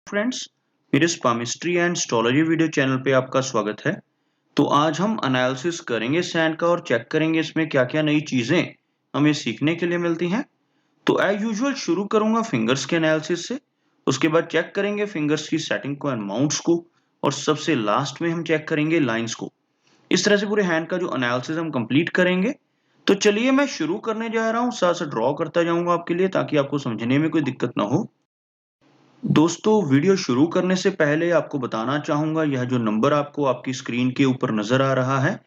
Friends, मेरे स्पामिस्ट्री and astrology video channel पे आपका स्वागत है। तो आज हम एनालिसिस करेंगे सैंड का और चेक करेंगे इसमें क्या-क्या नई चीजें हमें सीखने के लिए मिलती हैं। तो एज यूजुअल शुरू करूंगा फिंगर्स के एनालिसिस से, उसके बाद चेक करेंगे फिंगर्स की सेटिंग को एंड माउंट्स को, और सबसे लास्ट में हम चेक करेंगे लाइंस को। इस तरह से पूरे हैंड का जो एनालिसिस हम कंप्लीट करेंगे। तो चलिए मैं शुरू करने जा रहा हूँ, साथ साथ ड्रॉ करता जाऊंगा आपके लिए ताकि आपको समझने में कोई दिक्कत ना हो। दोस्तों, वीडियो शुरू करने से पहले आपको बताना चाहूँगा, यह जो नंबर आपको आपकी स्क्रीन के ऊपर नज़र आ रहा है,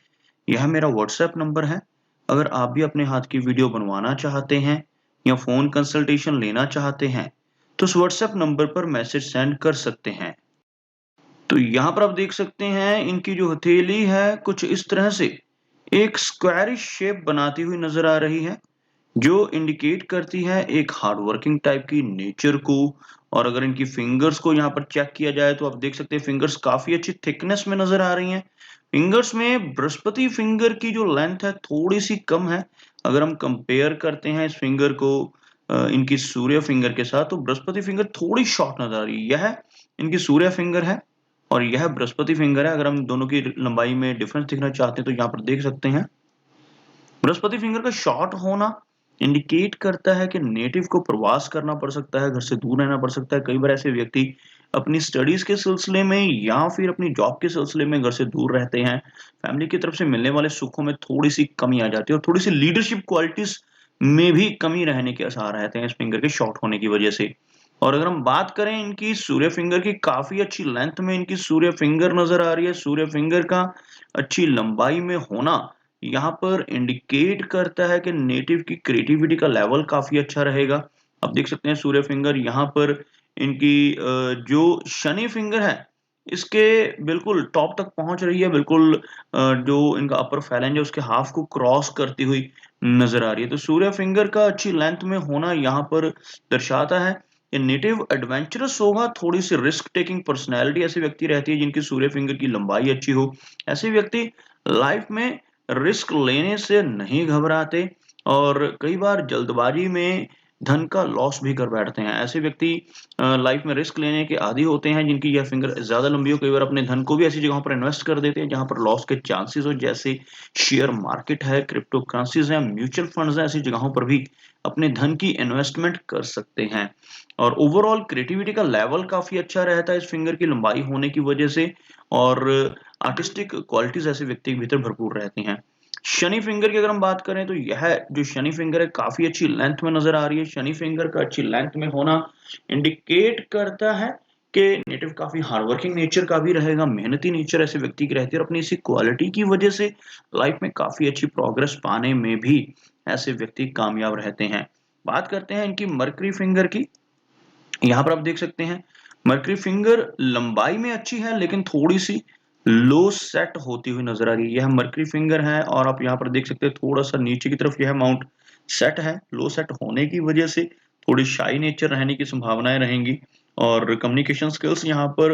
यह मेरा व्हाट्सएप नंबर है। अगर आप भी अपने हाथ की वीडियो बनवाना चाहते हैं या फ़ोन कंसल्टेशन लेना चाहते हैं, तो उस व्हाट्सएप नंबर पर मैसेज सेंड कर सकते हैं। तो यहाँ पर आप देख सकते हैं इनकी जो हथेली है कुछ इस तरह से एक स्क्वायरिश शेप बनाती हुई नज़र आ रही है, जो इंडिकेट करती है एक हार्ड वर्किंग टाइप की नेचर को। और अगर इनकी फिंगर्स को यहाँ पर चेक किया जाए तो आप देख सकते हैं फिंगर्स काफी अच्छी थिकनेस में नजर आ रही हैं। फिंगर्स में बृहस्पति फिंगर की जो लेंथ है थोड़ी सी कम है। अगर हम कंपेयर करते हैं इस फिंगर को इनकी सूर्य फिंगर के साथ, तो बृहस्पति फिंगर थोड़ी शॉर्ट नजर आ रही है। यह इनकी सूर्य फिंगर है और यह बृहस्पति फिंगर है। अगर हम दोनों की लंबाई में डिफरेंस देखना चाहते हैं तो यहाँ पर देख सकते हैं बृहस्पति फिंगर का शॉर्ट होना इंडिकेट करता है कि नेटिव को प्रवास करना पड़ सकता है, घर से दूर रहना पड़ सकता है। कई बार ऐसे व्यक्ति अपनी स्टडीज के सिलसिले में या फिर अपनी जॉब के सिलसिले में घर से दूर रहते हैं। फैमिली की तरफ से मिलने वाले सुखों में थोड़ी सी कमी आ जाती है और थोड़ी सी लीडरशिप क्वालिटीज में भी कमी रहने के आसार रहते हैं इस फिंगर के शॉर्ट होने की वजह से। और अगर हम बात करें इनकी सूर्य फिंगर की, काफी अच्छी लेंथ में इनकी सूर्य फिंगर नजर आ रही है। सूर्य फिंगर का अच्छी लंबाई में होना यहाँ पर इंडिकेट करता है कि नेटिव की क्रिएटिविटी का लेवल काफी अच्छा रहेगा। आप देख सकते हैं सूर्य फिंगर यहाँ पर इनकी जो शनि फिंगर है इसके बिल्कुल टॉप तक पहुंच रही है। बिल्कुल जो इनका अपर फैलेंज है उसके हाफ को क्रॉस करती हुई नजर आ रही है। तो सूर्य फिंगर का अच्छी लेंथ में होना यहाँ पर दर्शाता है ये नेटिव एडवेंचरस होगा। थोड़ी सी रिस्क टेकिंग पर्सनैलिटी ऐसी व्यक्ति रहती है जिनकी सूर्य फिंगर की लंबाई अच्छी हो। ऐसे व्यक्ति लाइफ में रिस्क लेने से नहीं घबराते और कई बार जल्दबाजी में धन का लॉस भी कर बैठते हैं। ऐसे व्यक्ति लाइफ में रिस्क लेने के आदी होते हैं जिनकी यह फिंगर ज्यादा लंबी हो। कई बार अपने धन को भी ऐसी जगहों पर इन्वेस्ट कर देते हैं जहां पर लॉस के चांसेस हो, जैसे शेयर मार्केट है, क्रिप्टो करेंसीज है, म्यूचुअल फंड्स है। ऐसी जगहों पर भी अपने धन की इन्वेस्टमेंट कर सकते हैं। और ओवरऑल क्रिएटिविटी का लेवल काफी अच्छा रहता है इस फिंगर की लंबाई होने की वजह से, और आर्टिस्टिक क्वालिटीज ऐसे व्यक्ति के भीतर भरपूर रहती हैं। शनि फिंगर की अगर हम बात करें तो यह जो शनि फिंगर है काफी अच्छी लेंथ में नजर आ रही है। शनि फिंगर का अच्छी लेंथ में होना इंडिकेट करता है कि नेटिव काफी हार्डवर्किंग नेचर का भी रहेगा, मेहनती नेचर ऐसे व्यक्ति की रहती है और अपनी इसी क्वालिटी की वजह से लाइफ में काफी अच्छी प्रोग्रेस पाने में भी ऐसे व्यक्ति कामयाब रहते हैं। बात करते हैं इनकी मरकरी फिंगर की। यहाँ पर आप देख सकते हैं मरकरी फिंगर लंबाई में अच्छी है लेकिन थोड़ी सी लो सेट होती हुई नजर आ रही है। यह मरकरी फिंगर है और आप यहाँ पर देख सकते हैं थोड़ा सा नीचे की तरफ यह माउंट सेट है। लो सेट होने की वजह से थोड़ी शाई नेचर रहने की संभावनाएं रहेंगी और कम्युनिकेशन स्किल्स यहाँ पर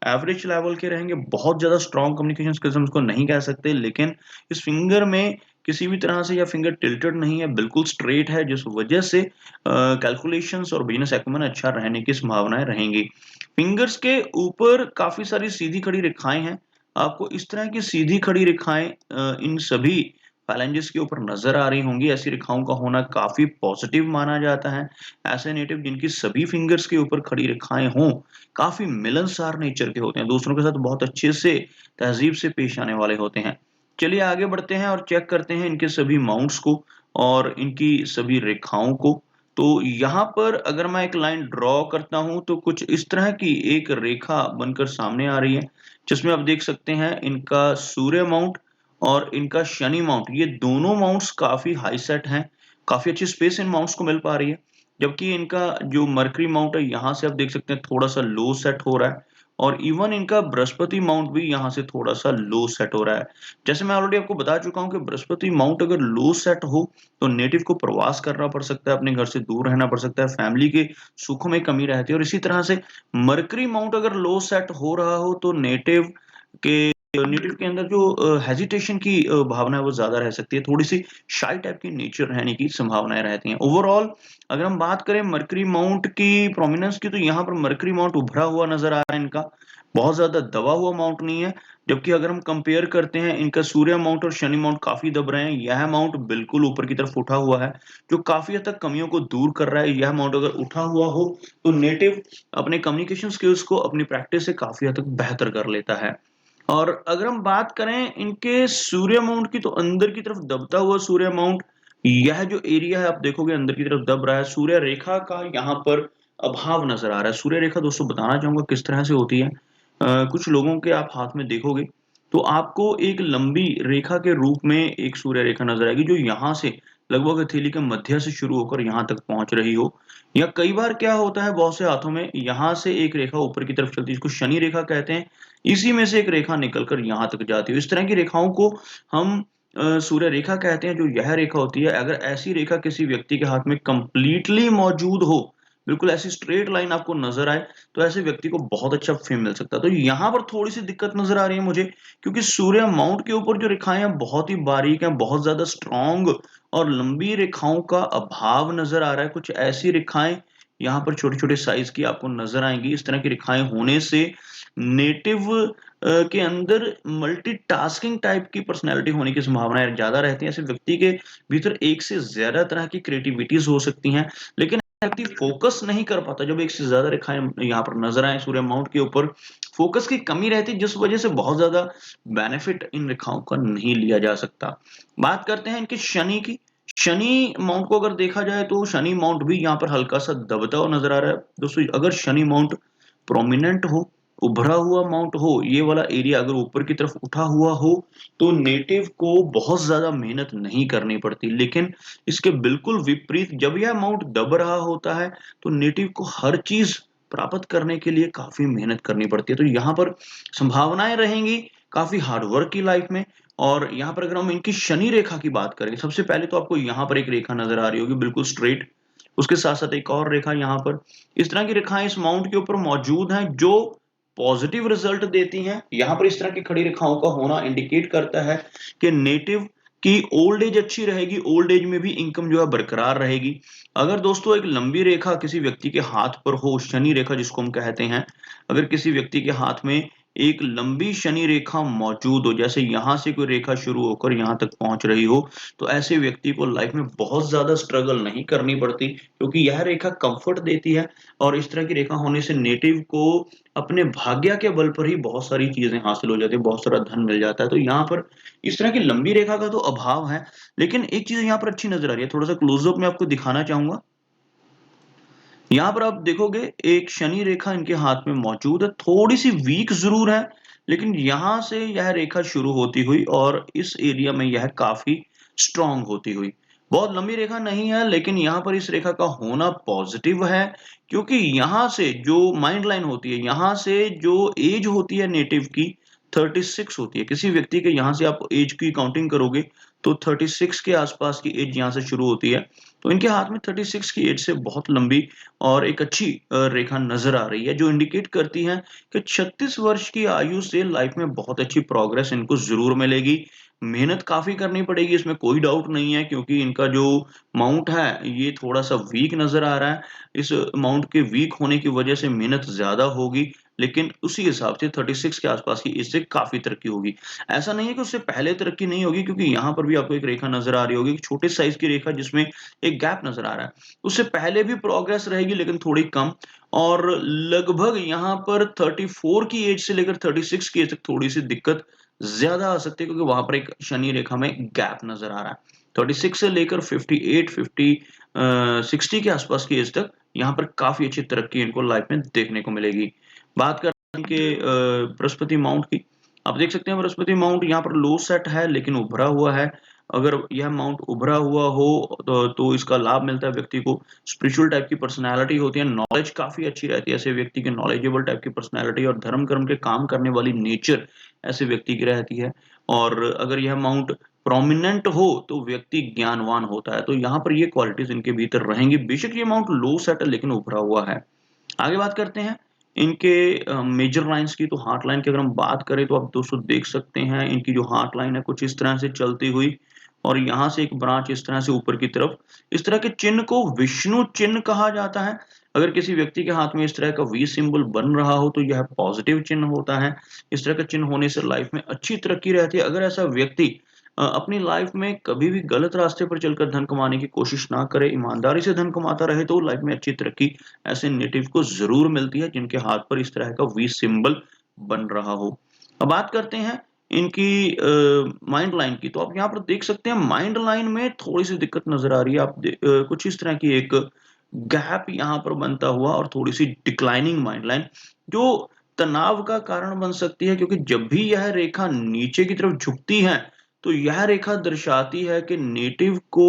एवरेज लेवल के रहेंगे। बहुत ज्यादा स्ट्रॉन्ग कम्युनिकेशन स्किल्स हम उसको नहीं कह सकते, लेकिन इस फिंगर में किसी भी तरह से यह फिंगर टिल्टेड नहीं है, बिल्कुल स्ट्रेट है, जिस वजह से कैलकुलेशंस और बिजनेस एक्यूमेन अच्छा रहने की संभावनाएं रहेंगी। फिंगर्स के ऊपर काफी सारी सीधी खड़ी रेखाएं हैं। आपको इस तरह की सीधी खड़ी रेखाएं इन सभी फैलेंजेस के ऊपर नजर आ रही होंगी। ऐसी रेखाओं का होना काफी पॉजिटिव माना जाता है। ऐसे नेटिव जिनकी सभी फिंगर्स के ऊपर खड़ी रेखाएं हों काफी मिलनसार नेचर के होते हैं, दूसरों के साथ बहुत अच्छे से तहजीब से पेश आने वाले होते हैं। चलिए आगे बढ़ते हैं और चेक करते हैं इनके सभी माउंट्स को और इनकी सभी रेखाओं को। तो यहाँ पर अगर मैं एक लाइन ड्रॉ करता हूं तो कुछ इस तरह की एक रेखा बनकर सामने आ रही है, जिसमें आप देख सकते हैं इनका सूर्य माउंट और इनका शनि माउंट, ये दोनों माउंट्स काफी हाई सेट हैं। काफी अच्छी स्पेस इन माउंट्स को मिल पा रही है। जबकि इनका जो मरकरी माउंट है यहाँ से आप देख सकते हैं थोड़ा सा लो सेट हो रहा है और इवन इनका बृहस्पति माउंट भी यहाँ से थोड़ा सा लो सेट हो रहा है। जैसे मैं ऑलरेडी आपको बता चुका हूँ कि बृहस्पति माउंट अगर लो सेट हो तो नेटिव को प्रवास करना पड़ सकता है, अपने घर से दूर रहना पड़ सकता है, फैमिली के सुखों में कमी रहती है। और इसी तरह से मरकरी माउंट अगर लो सेट हो रहा हो तो नेटिव के नेटिव के अंदर जो हेजिटेशन की भावना है वो ज़्यादा रह सकती है, थोड़ी-सी शाय टाइप की नेचर रहने की संभावनाएँ रहती हैं। ओवरऑल अगर हम बात करें मर्करी माउंट की प्रोमिनेंस की, तो यहाँ पर मर्करी माउंट उभरा हुआ नज़र आ रहा है इनका, बहुत ज़्यादा दबा हुआ माउंट नहीं है। जबकि अगर हम कंपेयर करते हैं इनका सूर्य माउंट और शनि माउंट काफ़ी दब रहे हैं, यह माउंट बिल्कुल ऊपर की तरफ उठा हुआ है, जो काफ़ी हद तक कमियों को दूर कर रहा है। यह माउंट अगर उठा हुआ हो, तो नेटिव अपने कम्युनिकेशन स्किल्स को अपनी प्रैक्टिस से काफ़ी हद तक बेहतर कर लेता है। और अगर हम बात करें इनके सूर्य माउंट की, तो अंदर की तरफ दबता हुआ सूर्य माउंट, यह जो एरिया है आप देखोगे अंदर की तरफ दब रहा है। सूर्य रेखा का यहाँ पर अभाव नज़र आ रहा है। सूर्य रेखा दोस्तों बताना चाहूँगा किस तरह से होती है। कुछ लोगों के आप हाथ में देखोगे, तो आपको एक लंबी रेखा के रूप में एक सूर्य रेखा नज़र आएगी, जो यहाँ से लगभग हथेली के मध्य से शुरू होकर यहाँ तक पहुँच रही हो। या कई बार क्या होता है बहुत से हाथों में, यहाँ से एक रेखा ऊपर की तरफ चलती है, जिसको शनि रेखा कहते हैं। इसी में से एक रेखा निकलकर यहाँ तक जाती है। इस तरह की रेखाओं को हम सूर्य रेखा कहते हैं, जो यह रेखा होती है। अगर ऐसी रेखा किसी व्यक्ति के हाथ में कंप्लीटली मौजूद हो, बिल्कुल ऐसी स्ट्रेट लाइन आपको नज़र आए, तो ऐसे व्यक्ति को बहुत अच्छा फेम मिल सकता है। तो यहाँ पर थोड़ी-सी दिक्कत नज़र आ रही है मुझे, क्योंकि सूर्य माउंट के ऊपर जो रेखाएँ हैं बहुत ही बारीक हैं, बहुत ज़्यादा स्ट्रॉन्ग और लंबी रेखाओं का अभाव नज़र आ रहा है। कुछ ऐसी रेखाएँ यहाँ पर छोटे-छोटे साइज़ की आपको नज़र आएँगी। इस तरह की रेखाएँ होने से नेटिव के अंदर मल्टीटास्किंग टाइप की पर्सनैलिटी होने की संभावनाएँ ज़्यादा रहती हैं। ऐसे व्यक्ति के भीतर एक से ज़्यादा तरह की क्रिएटिविटीज़ हो सकती हैं, लेकिन व्यक्ति फ़ोकस नहीं कर पाता जब एक से ज़्यादा रेखाएँ यहाँ पर नज़र आएँ सूर्य माउंट के ऊपर। फ़ोकस की कमी रहती है, जिस वज़ह से बहुत ज़्यादा बेनिफिट इन रेखाओं का नहीं लिया जा सकता। बात करते हैं इनके शनि की। शनि माउंट को अगर देखा जाए, तो शनि माउंट भी यहाँ पर हल्का-सा दबता हुआ नज़र आ रहा है। दोस्तों अगर शनि माउंट प्रोमिनेंट हो, उभरा हुआ माउंट हो, ये वाला एरिया अगर ऊपर की तरफ उठा हुआ हो, तो नेटिव को बहुत ज़्यादा मेहनत नहीं करनी पड़ती। लेकिन इसके बिल्कुल विपरीत जब यह माउंट दब रहा होता है, तो नेटिव को हर चीज़ प्राप्त करने के लिए काफ़ी मेहनत करनी पड़ती है। तो यहाँ पर संभावनाएँ रहेंगी काफ़ी हार्ड वर्क की लाइफ में। और यहाँ पर अगर हम इनकी शनि रेखा की बात करें, सबसे पहले तो आपको यहाँ पर एक रेखा नज़र आ रही होगी बिल्कुल स्ट्रेट। उसके साथ-साथ एक और रेखा यहाँ पर। इस तरह की रेखाएँ इस माउंट के ऊपर मौजूद हैं, जो पॉज़िटिव रिज़ल्ट देती हैं। यहाँ पर इस तरह की खड़ी रेखाओं का होना इंडिकेट करता है कि नेटिव की ओल्ड एज अच्छी रहेगी, ओल्ड एज में भी इनकम जो है बरकरार रहेगी। अगर दोस्तों एक लंबी रेखा किसी व्यक्ति के हाथ पर हो, शनि रेखा जिसको हम कहते हैं, अगर किसी व्यक्ति के हाथ में एक लंबी शनि रेखा मौजूद हो, जैसे यहाँ से कोई रेखा शुरू होकर यहाँ तक पहुँच रही हो, तो ऐसे व्यक्ति को लाइफ में बहुत ज़्यादा स्ट्रगल नहीं करनी पड़ती, क्योंकि यह रेखा कम्फर्ट देती है। और इस तरह की रेखा होने से नेटिव को अपने भाग्य के बल पर ही बहुत सारी चीज़ें हासिल हो जाती हैं, बहुत सारा धन मिल जाता है। तो यहाँ पर इस तरह की लंबी रेखा का तो अभाव है, लेकिन एक चीज़ यहाँ पर अच्छी नज़र आ रही है, थोड़ा-सा क्लोज़ अप में आपको दिखाना चाहूँगा। यहाँ पर आप देखोगे एक शनि रेखा इनके हाथ में मौजूद है, थोड़ी-सी वीक ज़रूर है, लेकिन यहाँ से यह रेखा शुरू होती हुई और इस एरिया में यह काफ़ी स्ट्रॉन्ग होती हुई। बहुत लंबी रेखा नहीं है, लेकिन यहाँ पर इस रेखा का होना पॉज़िटिव है, क्योंकि यहाँ से जो माइंड लाइन होती है, यहाँ से जो एज होती है नेटिव की 36 होती है। किसी व्यक्ति के यहाँ से आप एज की काउंटिंग करोगे, तो 36 के आस-पास की एज यहाँ से शुरू होती है। तो इनके हाथ में 36 की एज से बहुत लंबी और एक अच्छी रेखा नज़र आ रही है, जो इंडिकेट करती है कि 36 वर्ष की आयु से लाइफ में बहुत अच्छी प्रोग्रेस इनको ज़रूर मिलेगी। मेहनत काफ़ी करनी पड़ेगी, इसमें कोई डाउट नहीं है, क्योंकि इनका जो माउंट है, ये थोड़ा-सा वीक नज़र आ रहा है। इस माउंट के वीक होने की वजह से मेहनत ज़्यादा होगी, लेकिन उसी हिसाब से 36 के आस-पास की एज से काफ़ी तरक्की होगी। ऐसा नहीं है कि उससे पहले तरक्की नहीं होगी, क्योंकि यहाँ पर भी आपको एक रेखा नज़र आ रही होगी, एक छोटे साइज़ की रेखा जिसमें एक गैप नज़र आ रहा है। उससे पहले भी प्रोग्रेस रहेगी, लेकिन थोड़ी कम। और लगभग यहाँ पर 34 की एज से लेकर 36 की एज तक थोड़ी-सी दिक्कत ज़्यादा आ सकती है, क्योंकि वहाँ पर एक शनि रेखा में गैप नज़र आ रहा है। 36 से लेकर 58, 60 के आसपास की एज तक यहाँ पर काफ़ी अच्छी तरक्की इनको लाइफ में देखने को मिलेगी। बात करते हैं कि बृहस्पति माउंट की। आप देख सकते हैं बृहस्पति माउंट यहाँ पर लो सेट है, लेकिन उभरा हुआ है। अगर यह माउंट उभरा हुआ हो, तो इसका लाभ मिलता है व्यक्ति को। स्पिरिचुअल टाइप की पर्सनैलिटी होती है, नॉलेज काफ़ी अच्छी रहती है ऐसे व्यक्ति की, नॉलेजेबल टाइप की पर्सनैलिटी और धर्म कर्म के काम करने वाली नेचर ऐसे व्यक्ति की रहती है। और अगर यह माउंट प्रोमिनेंट हो, तो व्यक्ति ज्ञानवान होता है। तो यहाँ पर ये क्वालिटीज़ इनके भीतर रहेंगी। बेशक ये माउंट लो सेट है, लेकिन उभरा हुआ है। आगे बात करते हैं इनके मेजर लाइन्स की, तो हार्ट लाइन की अगर हम बात करें तो आप दोस्तों देख सकते हैं इनकी जो हार्ट लाइन है कुछ इस तरह से चलती हुई और यहाँ से एक ब्रांच इस तरह से ऊपर की तरफ। इस तरह के चिन्ह को विष्णु चिन्ह कहा जाता है। अगर किसी व्यक्ति के हाथ में इस तरह का वी सिंबल बन रहा हो तो यह पॉजिटिव चिन्ह होता है। इस तरह का चिन्ह होने से लाइफ में अच्छी तरक्की रहती है। अगर ऐसा व्यक्ति अपनी लाइफ में कभी भी गलत रास्ते पर चलकर धन कमाने की कोशिश ना करे, ईमानदारी से धन कमाता रहे तो लाइफ में अच्छी तरक्की ऐसे नेटिव को ज़रूर मिलती है जिनके हाथ पर इस तरह का वी सिंबल बन रहा हो। अब बात करते हैं इनकी माइंड लाइन की, तो आप यहाँ पर देख सकते हैं माइंड लाइन में थोड़ी-सी दिक्कत नज़र आ रही है। कुछ इस तरह की एक गैप यहाँ पर बनता हुआ और थोड़ी-सी डिक्लाइनिंग माइंड लाइन जो तनाव का कारण बन सकती है, क्योंकि जब भी यह रेखा नीचे की तरफ झुकती है, तो यह रेखा दर्शाती है कि नेटिव को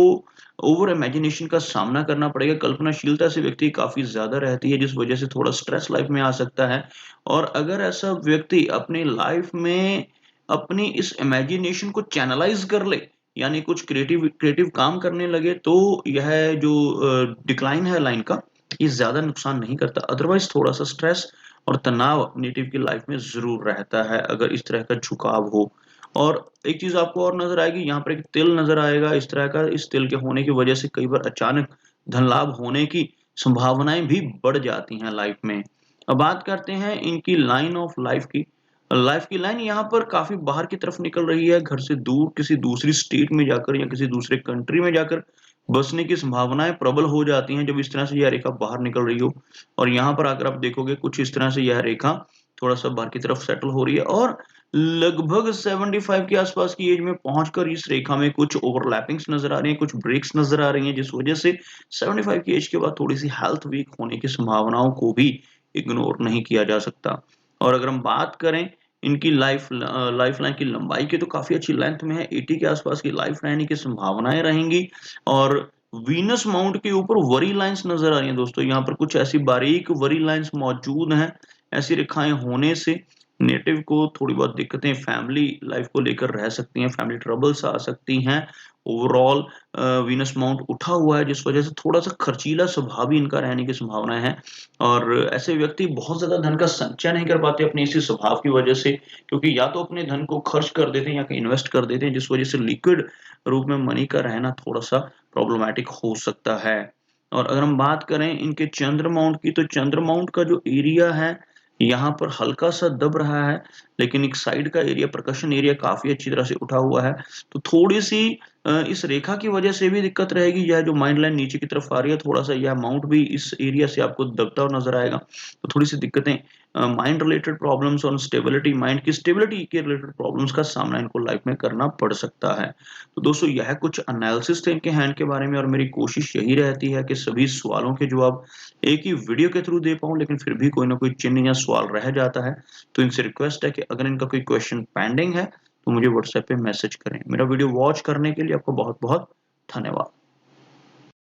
ओवर इमेजिनेशन का सामना करना पड़ेगा। कल्पनाशीलता से व्यक्ति काफ़ी ज़्यादा रहती है, जिस वजह से थोड़ा स्ट्रेस लाइफ में आ सकता है। और अगर ऐसा व्यक्ति अपनी लाइफ में अपनी इस इमेजिनेशन को चैनलाइज़ कर ले, यानी कुछ क्रिएटिव क्रिएटिव काम करने लगे, तो यह जो डिक्लाइन है लाइन का, ये ज़्यादा नुकसान नहीं करता। अदरवाइज़ थोड़ा-सा स्ट्रेस और तनाव नेटिव की लाइफ में ज़रूर रहता है, अगर इस तरह का झुकाव हो। और एक चीज़ आपको और नज़र आएगी, यहाँ पर एक तिल नज़र आएगा इस तरह का। इस तिल के होने की वजह से कई बार अचानक धन लाभ होने की संभावनाएँ भी बढ़ जाती हैं लाइफ में। अब बात करते हैं इनकी लाइन ऑफ लाइफ की। लाइफ की लाइन यहाँ पर काफ़ी बाहर की तरफ निकल रही है, घर से दूर किसी दूसरी स्टेट में जाकर या किसी दूसरे कंट्री में जाकर बसने की संभावनाएँ प्रबल हो जाती हैं, जब इस तरह से यह रेखा बाहर निकल रही हो। और यहाँ पर आकर आप देखोगे कुछ इस तरह से यह रेखा थोड़ा-सा बाहर की तरफ सेटल हो रही है और लगभग 75 के आसपास की एज में पहुँचकर इस रेखा में कुछ ओवरलैपिंग्स नज़र आ रही हैं, कुछ ब्रेक्स नज़र आ रही हैं, जिस वजह से 75 की एज के बाद थोड़ी-सी हेल्थ वीक होने की संभावनाओं को भी इग्नोर नहीं किया जा सकता। और अगर हम बात करें इनकी लाइफ लाइन की लंबाई की, तो काफ़ी अच्छी लेंथ में है, 80 के आसपास की लाइफ रहने की संभावनाएँ रहेंगी। और वीनस माउंट के ऊपर वरी लाइन्स नज़र आ रही हैं दोस्तों, यहाँ पर कुछ ऐसी बारीक वरी लाइन्स मौजूद हैं। ऐसी रेखाएँ होने से नेटिव को थोड़ी बहुत दिक्कतें फैमिली लाइफ को लेकर रह सकती हैं, फैमिली ट्रबल्स आ सकती हैं। ओवरऑल वीनस माउंट उठा हुआ है, जिस वजह से थोड़ा-सा खर्चीला स्वभाव भी इनका रहने की संभावना है। और ऐसे व्यक्ति बहुत ज़्यादा धन का संचय नहीं कर पाते अपने इसी स्वभाव की वजह से, क्योंकि या तो अपने धन को खर्च कर देते हैं या कहीं इन्वेस्ट कर देते हैं, जिस वजह से लिक्विड रूप में मनी का रहना थोड़ा-सा प्रॉब्लमैटिक हो सकता है। और अगर हम बात करें इनके चंद्र माउंट की, तो चंद्र माउंट का जो एरिया है, यहाँ पर हल्का-सा दब रहा है, लेकिन एक साइड का एरिया, परकशन एरिया काफ़ी अच्छी तरह से उठा हुआ है। तो थोड़ी-सी इस रेखा की वजह से भी दिक्कत रहेगी। यह जो माइंड लाइन नीचे की तरफ आ रही है, थोड़ा-सा यह माउंट भी इस एरिया से आपको दबता हुआ नज़र आएगा। तो थोड़ी-सी दिक्कतें माइंड रिलेटेड प्रॉब्लम्स और स्टेबिलिटी, माइंड की स्टेबिलिटी के रिलेटेड प्रॉब्लम्स का सामना इनको लाइफ में करना पड़ सकता है। तो दोस्तों यह कुछ एनालिसिस थे इनके हैंड के बारे में, और मेरी कोशिश यही रहती है कि सभी सवालों के जवाब एक ही वीडियो के थ्रू दे पाऊँ, लेकिन फिर भी कोई ना कोई चिन्ह या सवाल रह जाता है। तो इनसे रिक्वेस्ट है कि अगर इनका कोई क्वेश्चन पेंडिंग है, तो मुझे व्हाट्सएप पे मैसेज करें। मेरा वीडियो वॉच करने के लिए आपका बहुत-बहुत धन्यवाद।